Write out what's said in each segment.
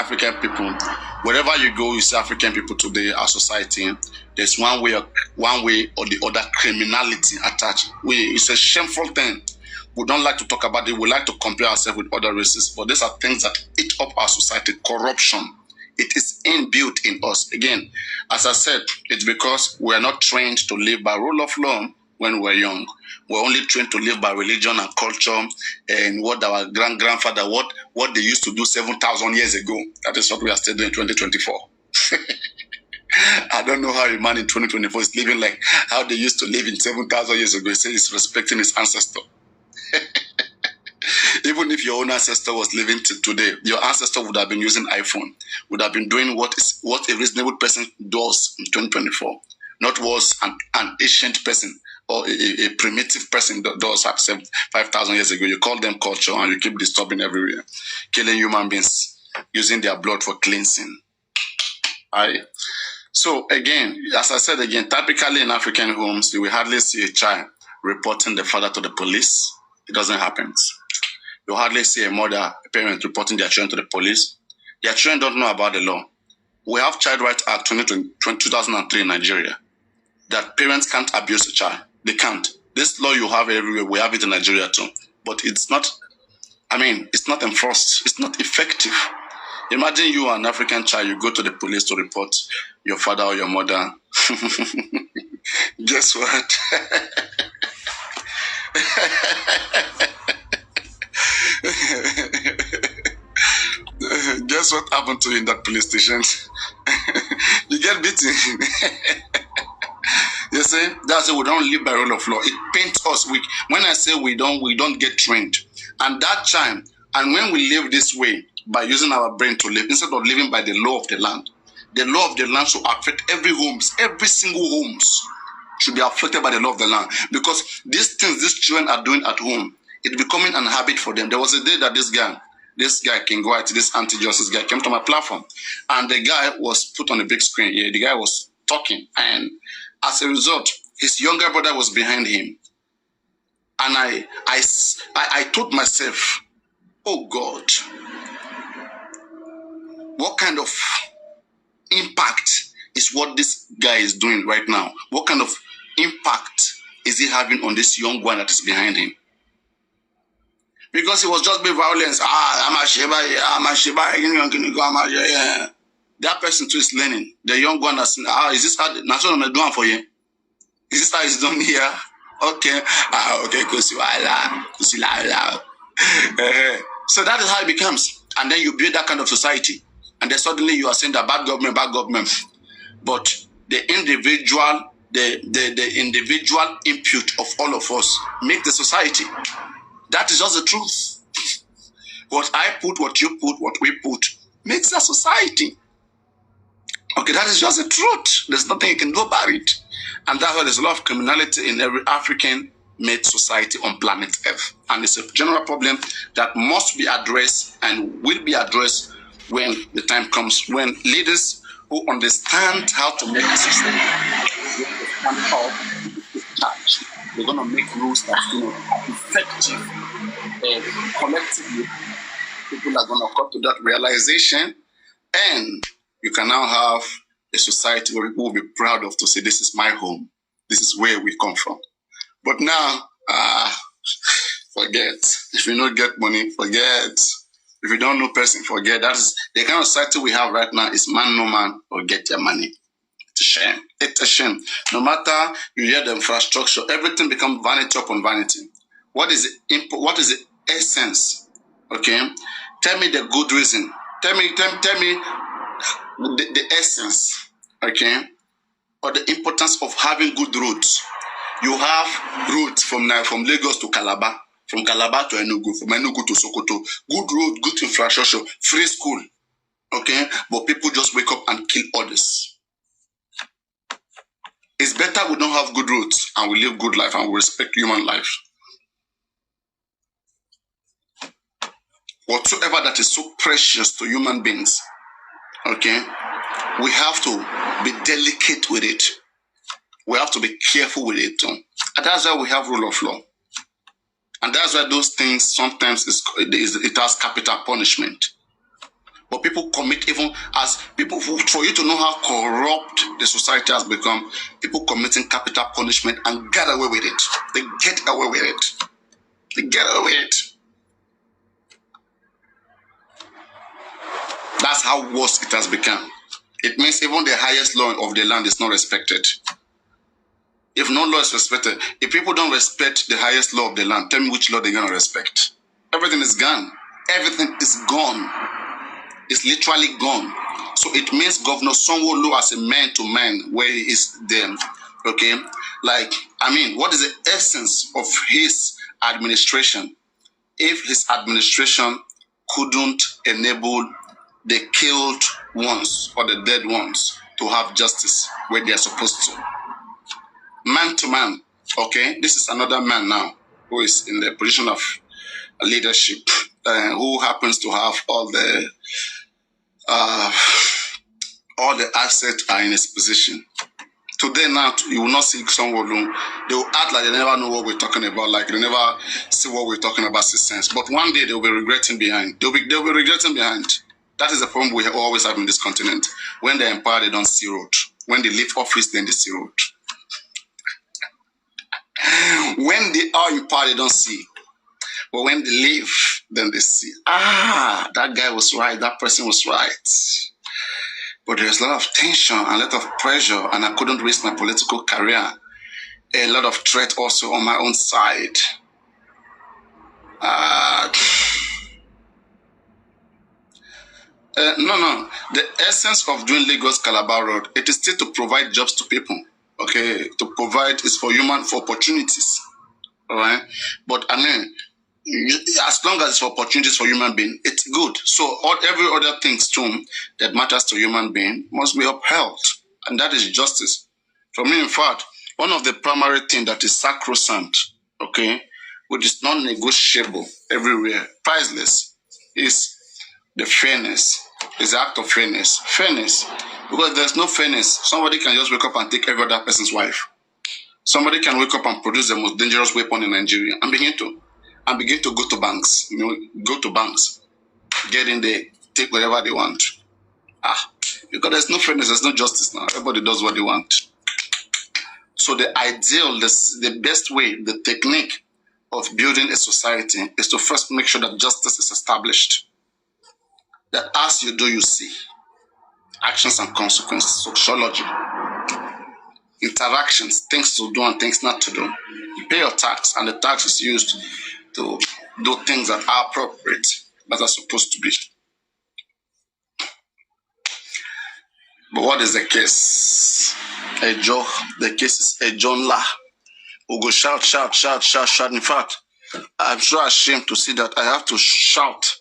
African people, wherever you go, you see African people today, our society, there's one way or the other criminality attached. It's a shameful thing. We don't like to talk about it. We like to compare ourselves with other races, but these are things that eat up our society. Corruption. It is inbuilt in us. Again, as I said, it's because we are not trained to live by rule of law when we're young. We're only trained to live by religion and culture and what our grandfather, what they used to do 7,000 years ago. That is what we are still doing in 2024. I don't know how a man in 2024 is living like how they used to live in 7,000 years ago. He says he's respecting his ancestor. Even if your own ancestor was living today, your ancestor would have been using iPhone, would have been doing what a reasonable person does in 2024, not what an ancient person or a primitive person does 5,000 years ago. You call them culture and you keep disturbing everywhere, killing human beings, using their blood for cleansing. So again, as I said again, typically in African homes, you will hardly see a child reporting the father to the police. It doesn't happen. You hardly see a parent reporting their children to the police. Their children don't know about the law. We have Child Rights Act 2003 in Nigeria that parents can't abuse a child. They can't. This law you have everywhere, we have it in Nigeria too. But it's not, it's not enforced. It's not effective. Imagine you are an African child, you go to the police to report your father or your mother. Guess what? Guess what happened to you in that police station? You get beaten. You see, that's why we don't live by rule of law. It paints us weak. When I say we don't get trained. And that time, and when we live this way, by using our brain to live, instead of living by the law of the land should affect every single homes should be affected by the law of the land. Because these things these children are doing at home, it's becoming an habit for them. There was a day that this guy, King White, this anti-justice guy, came to my platform. And the guy was put on a big screen. Yeah, the guy was talking. And as a result, his younger brother was behind him. And I told myself, oh God, what kind of impact is what this guy is doing right now? What kind of impact is he having on this young one that is behind him? Because it was just be violence. That person too is learning. The young one is is this how that's what I'm doing for you? Is this how it's done here? Okay. Okay, so that is how it becomes. And then you build that kind of society. And then suddenly you are saying that bad government. But the individual input of all of us make the society. That is just the truth. What I put, what you put, what we put makes a society. Okay, that is just the truth. There's nothing you can do about it. And that's why there's a lot of criminality in every African-made society on planet Earth. And it's a general problem that must be addressed and will be addressed when the time comes, when leaders who understand how to make decisions, they're going to make rules that's going to be effective. And collectively, people are going to come to that realization, and you can now have a society where people will be proud of to say, this is my home. This is where we come from. But now, forget. If you don't get money, forget. If you don't know person, forget. That is the kind of society we have right now. Is man no man or get your money. It's a shame. It's a shame. No matter you hear the infrastructure, everything becomes vanity upon vanity. What is the essence? Okay, tell me the good reason. Tell me the essence. Okay, or the importance of having good roads. You have roads from Lagos to Calabar. From Calabar to Enugu, from Enugu to Sokoto. Good road, good infrastructure, free school. Okay? But people just wake up and kill others. It's better we don't have good roads and we live good life and we respect human life. Whatsoever that is so precious to human beings, okay? We have to be delicate with it. We have to be careful with it too. And that's why we have rule of law. And that's why those things sometimes it has capital punishment. But people commit, even as people, for you to know how corrupt the society has become, people committing capital punishment and get away with it. They get away with it. They get away with it. That's how worse it has become. It means even the highest law of the land is not respected. If no law is respected, if people don't respect the highest law of the land, tell me which law they're going to respect. Everything is gone. Everything is gone. It's literally gone. So it means Governor Sanwo-Olu as a man to man where he is there. Okay? Like, I mean, what is the essence of his administration if his administration couldn't enable the killed ones or the dead ones to have justice where they are supposed to? Man to man, okay? This is another man now who is in the position of leadership, who happens to have all the assets are in his position. Today now, you will not see someone. They will act like they never know what we're talking about, like they never see what we're talking about since. But one day they'll be regretting behind. They'll be regretting behind. That is the problem we always have in this continent. When they're in power, they don't see road. When they leave office, then they see road. When they are in power, they don't see. But when they leave, then they see. Ah, that guy was right. That person was right. But there's a lot of tension and a lot of pressure, and I couldn't risk my political career. A lot of threat also on my own side. No. The essence of doing Lagos Calabar Road, it is still to provide jobs to people. Okay, to provide is for opportunities. All right, but I mean, as long as it's for opportunities for human being, it's good. So every other things too that matters to human being must be upheld, and that is justice. For me, in fact, one of the primary things that is sacrosanct, okay, which is non-negotiable everywhere, priceless, is the fairness. Is the act of fairness. Fairness, because there's no fairness. Somebody can just wake up and take every other person's wife. Somebody can wake up and produce the most dangerous weapon in Nigeria and begin to go to banks. Go to banks, get in there, take whatever they want. Because there's no fairness, there's no justice now. Everybody does what they want. So the ideal, the best way, the technique of building a society is to first make sure that justice is established. That as you do, you see actions and consequences, sociology, interactions, things to do and things not to do. You pay your tax, and the tax is used to do things that are appropriate, that are supposed to be. But what is the case? The case is a John La. Who go shout. In fact, I'm so ashamed to see that I have to shout.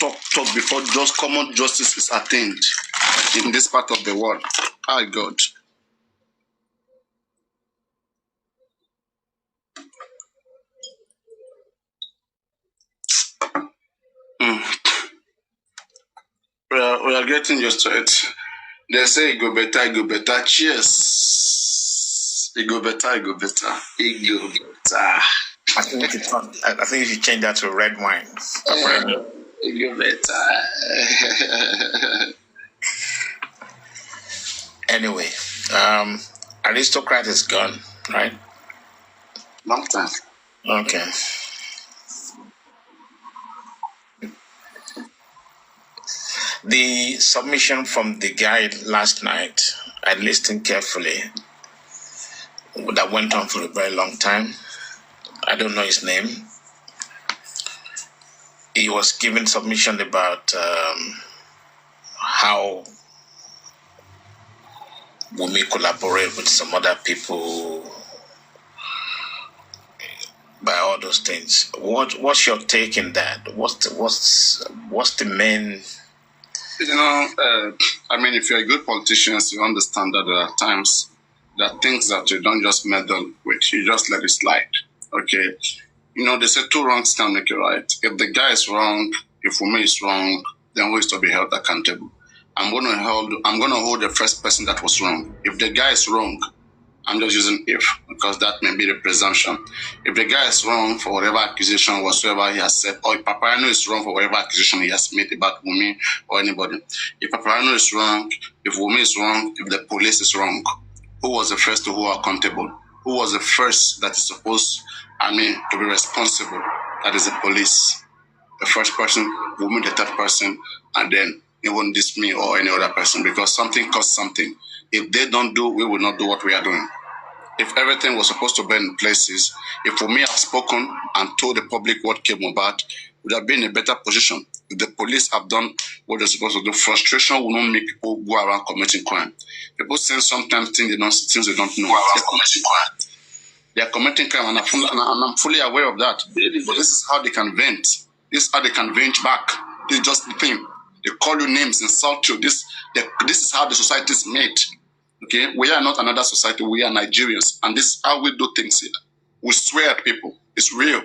Talk before just common justice is attained in this part of the world. My God. We are getting used to it. They say it go better. Cheers. It go better. I think you should change that to red wine. It go better. Anyway, aristocrat is gone, right? Long time. Okay. The submission from the guy last night, I listened carefully. That went on for a very long time. I don't know his name. He was giving submission about how Wummi collaborate with some other people by all those things. What's your take in that? What's the main? I mean, if you're a good politician, you understand that there are times, there are things that you don't just meddle with. You just let it slide. Okay, they say two wrongs can make it right. If the guy is wrong, if Wummi is wrong, then who is to be held accountable? I'm going to hold the first person that was wrong. If the guy is wrong, I'm just using if, because that may be the presumption. If the guy is wrong for whatever accusation whatsoever he has said, or if Paparano is wrong for whatever accusation he has made about Wummi or anybody, if Paparano is wrong, if Wummi is wrong, if the police is wrong, who was the first to hold accountable? Who was the first that is supposed, to be responsible? That is the police. The first person, Wummi the third person, and then it won't diss me or any other person, because something costs something. If they don't do, we will not do what we are doing. If everything was supposed to be in places, if Wummi had spoken and told the public what came about, would have been in a better position. If the police have done what they're supposed to do, frustration will not make people go around committing crime. People say sometimes things they don't know. They are committing crime, and I'm fully aware of that. But this is how they can vent. This is how they can vent back. This is just the thing. They call you names, insult you. This is how the society is made. Okay, we are not another society. We are Nigerians, and this is how we do things here. We swear at people. It's real.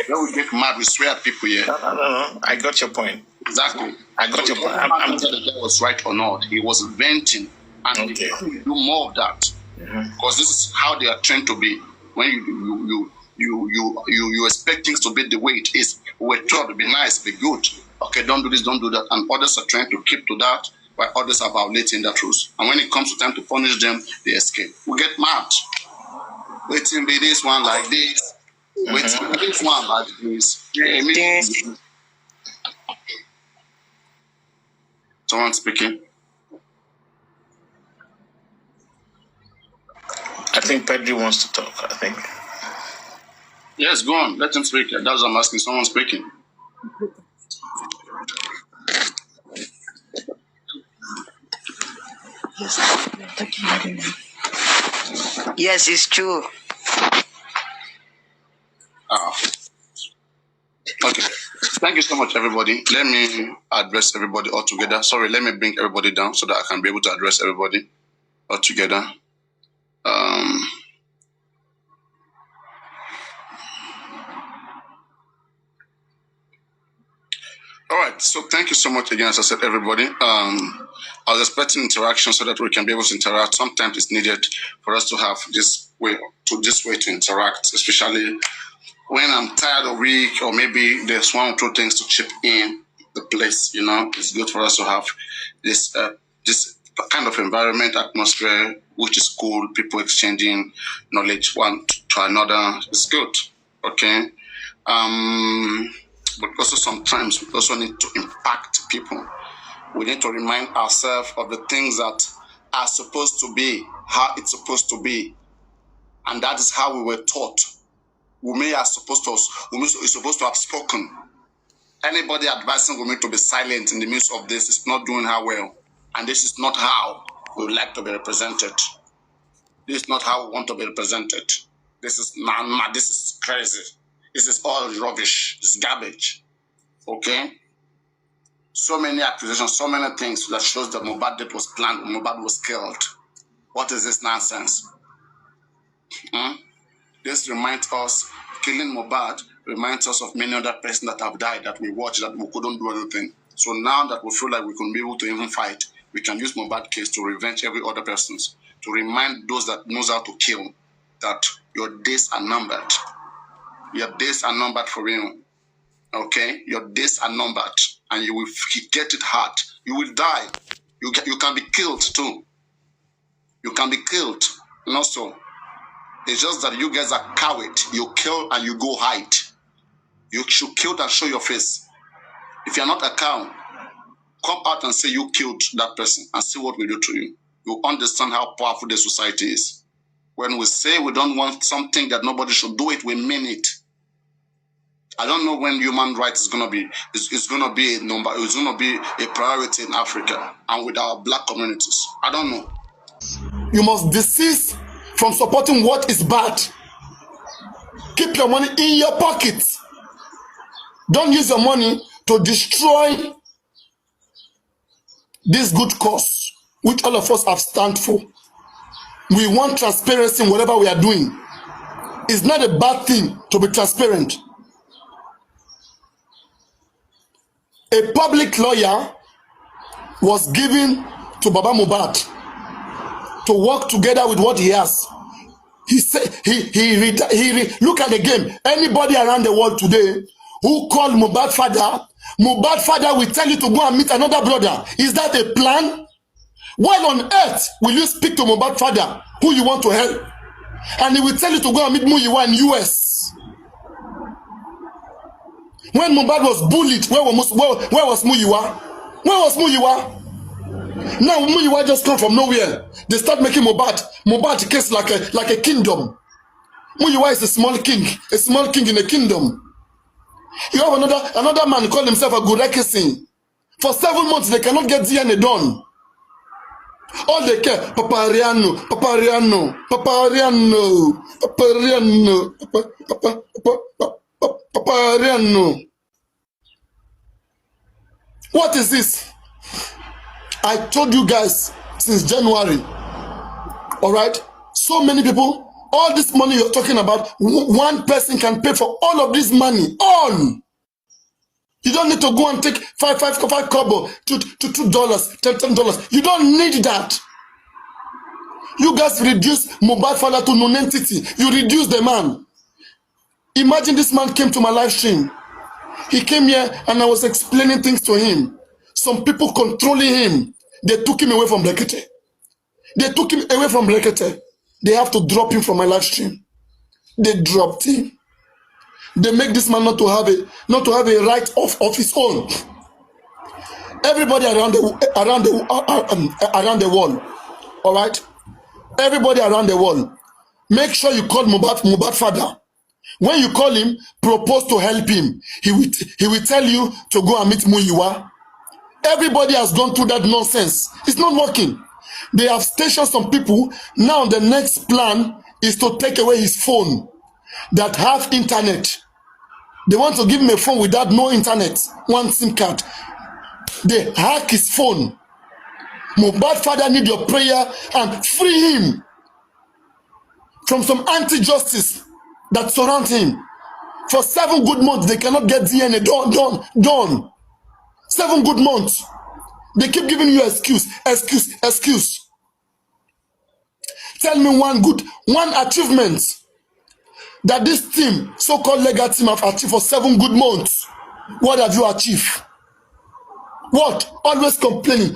When we get mad, we swear at people here. No. I got your point. Exactly. I got your point. I'm whether the guy was right or not. He was venting, and okay. We do more of that because this is how they are trained to be. When you expect things to be the way it is. We're taught to be nice, be good. Okay, don't do this, don't do that, and others are trying to keep to that, while others are violating that rules. And when it comes to time to punish them, they escape. We get mad. Waiting be this one like this. Waiting be this one like this. Yeah, someone speaking. I think Pedro wants to talk. I think. Yes, go on. Let him speak. That's what I'm asking. Someone speaking. Yes, it's true. Okay. Thank you so much, everybody. Let me address everybody all together. Sorry, let me bring everybody down so that I can be able to address everybody all together. All right, so thank you so much again, as I said, everybody. I was expecting interaction so that we can be able to interact. Sometimes it's needed for us to have this way to interact, especially when I'm tired or weak, or maybe there's one or two things to chip in the place. It's good for us to have this kind of environment, atmosphere, which is cool. People exchanging knowledge one to another. It's good. Okay. But also sometimes we also need to impact people. We need to remind ourselves of the things that are supposed to be, how it's supposed to be. And that is how we were taught. Wummi is supposed to have spoken. Anybody advising Wummi to be silent in the midst of this is not doing her well. And this is not how we would like to be represented. This is not how we want to be represented. This is this is crazy. This is all rubbish. It's garbage. Okay? So many accusations, so many things that shows that Mohbad death was planned, Mohbad was killed. What is this nonsense? This reminds us, killing Mohbad reminds us of many other persons that have died, that we watched, that we couldn't do anything. So now that we feel like we can be able to even fight, we can use Mohbad case to revenge every other person, to remind those that knows how to kill that your days are numbered. Your days are numbered for real. Okay? Your days are numbered. And you will get it hard. You will die. You can be killed too. You can be killed. And also, it's just that you guys are cowards. You kill and you go hide. You should kill and show your face. If you're not a cow, come out and say you killed that person and see what we do to you. You understand how powerful the society is. When we say we don't want something that nobody should do it, we mean it. I don't know when human rights is gonna be. It's gonna be a number. It's gonna be a priority in Africa and with our black communities. I don't know. You must desist from supporting what is bad. Keep your money in your pocket. Don't use your money to destroy this good cause, which all of us have stand for. We want transparency in whatever we are doing. It's not a bad thing to be transparent. A public lawyer was given to Baba Mohbad to work together with what he has He said look at the game. Anybody around the world today who called Mohbad father will tell you to go and meet another brother. Is that a plan? Why on earth will you speak to Mohbad father who you want to help? And he will tell you to go and meet Muyiwa in US. When Mohbad was bullied, where was Muyiwa? Where was Muyiwa? Now Muyiwa just come from nowhere. They start making Mohbad case like a kingdom. Muyiwa is a small king in a kingdom. You have another man call himself a Gurekisin. For 7 months they cannot get DNA done. All they care, Papariano. What is this? I told you guys since January. All right? So many people, all this money you're talking about, one person can pay for all of this money. All. You don't need to go and take five kobo to $2, $10. You don't need that. You guys reduce Mohbad father to non-entity. You reduce the man. Imagine this man came to my live stream. He came here and I was explaining things to him. Some people controlling him. They took him away from Brekete. They have to drop him from my live stream. They dropped him. They make this man not to have a right of his own. Everybody around the world, all right. Everybody around the world, make sure you call Mohbad father. When you call him, propose to help him. He will tell you to go and meet Muyiwa. Everybody has gone through that nonsense. It's not working. They have stationed some people. Now the next plan is to take away his phone that have internet. They want to give him a phone without no internet, one SIM card. They hack his phone. Mohbad father need your prayer and free him from some anti-justice that surround him. For 7 good months, they cannot get DNA done. 7 good months. They keep giving you excuse. Tell me one achievement that this team, so-called legal team, have achieved for 7 good months. What have you achieved? What? Always complaining.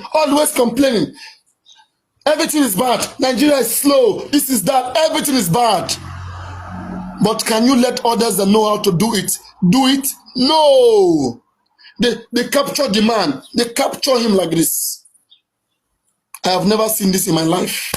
Everything is bad. Nigeria is slow. This is that. Everything is bad. But can you let others that know how to do it? No. They capture the man. They capture him like this. I have never seen this in my life.